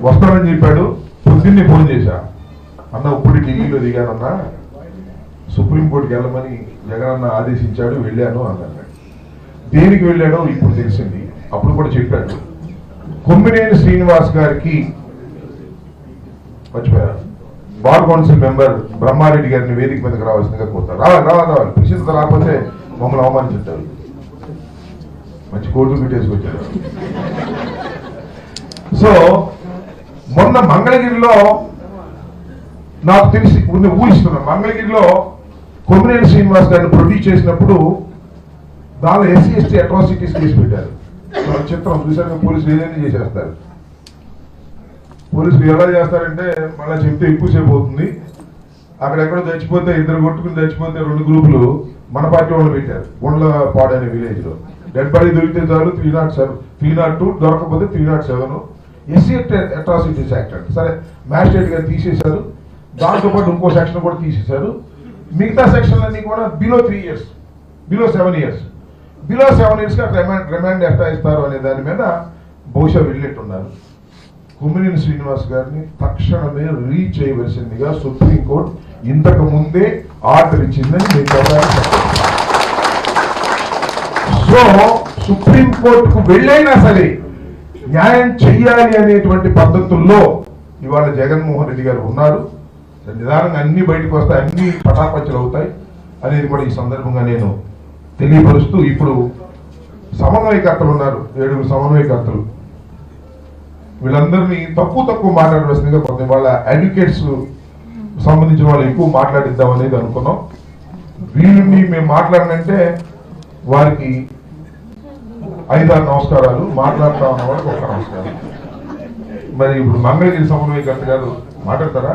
వస్తానని చెప్పాడు. పొద్దున్నే ఫోన్ చేశా, అన్న ఇప్పుడు ఢిల్లీలో దిగానన్నా, సుప్రీంకోర్టుకి వెళ్ళమని జగన్ అన్న ఆదేశించాడు, వెళ్ళాను అన్నాడు. దేనికి వెళ్ళాడో ఇప్పుడు తెలిసింది. అప్పుడు కూడా చెప్పాడు, కొమ్మినేని శ్రీనివాస్ గారికి మర్చిపోయారు బార్ కౌన్సిల్ మెంబర్ బ్రహ్మారెడ్డి గారిని వేదిక మీదకి రావాల్సిందిగా కోరుతారు. రావాలి పిలిచిన రాకపోతే మమ్మల్ని అవమానించుంటారు. మంచి కోర్టు పెట్టేసుకొచ్చారు. సో మొన్న మంగళగిరిలో నాకు తెలిసి ఊహిస్తున్నాను, మంగళగిరిలో కొమ్మినేని శ్రీనివాస్ గారిని ప్రొడ్యూస్ చేసినప్పుడు దానిలో ఎస్సీ ఎస్టీ అట్రాసిటీస్ కేసు పెట్టారు. చిత్రం చూసారు, పోలీసులు ఏదైనా చేసేస్తారు. పోలీసులు ఎలా చేస్తారంటే మళ్ళీ చెప్తే ఎక్కువసేపు అవుతుంది. అక్కడెక్కడో చచ్చిపోతే, ఇద్దరు కొట్టుకుని చచ్చిపోతే 2 గ్రూపులు మన పార్టీ వాళ్ళు పెట్టారు. గుండ్లపాడు అనే విలేజ్ లో డెడ్ బాడీ దొరికితే చాలు 307, 302, దొరకకపోతే 307 ఎస్సీ అట్రాసిటీస్ యాక్ట్ అండి. సరే మ్యాజిస్ట్రేట్ గారు తీసేశారు. దాంతో పాటు ఇంకో సెక్షన్ కూడా తీసేశారు. మిగతా సెక్షన్లన్నీ కూడా below 3 years, below 7 years, below 7 years remand ఎట్లా ఇస్తారు అనే దాని మీద బహుశా వెళ్ళేట్టున్నారు. కొమ్మినేని శ్రీనివాస్ గారిని తక్షణమే రీచ్ చేయవలసిందిగా సుప్రీంకోర్టు ఇంతకు ముందే ఆర్డర్ ఇచ్చిందని నేను చెప్పడానికి. సో సుప్రీంకోర్టుకు వెళ్ళైనా సరే న్యాయం చెయ్యాలి అనేటువంటి పద్ధతుల్లో ఇవాళ జగన్మోహన్ రెడ్డి గారు ఉన్నారు. నిదానంగా అన్ని బయటకు వస్తాయి, అన్ని పటాపంచలు అవుతాయి అనేది కూడా ఈ సందర్భంగా నేను తెలియపరుస్తూ, ఇప్పుడు సమన్వయకర్తలు ఉన్నారు, 7 సమన్వయకర్తలు. వీళ్ళందరినీ తక్కువ మాట్లాడవలసిందిగా కొంత వాళ్ళ అడ్వకేట్స్ సంబంధించిన వాళ్ళు ఎక్కువ మాట్లాడిద్దాం అనేది అనుకున్నాం. వీళ్ళని మేము మాట్లాడనంటే వారికి 5-6 నమస్కారాలు, మాట్లాడుతా ఉన్న వాళ్ళకి 1 నమస్కారం. మరి ఇప్పుడు మంగళగిరి సమన్వయకర్త గారు మాట్లాడతారా?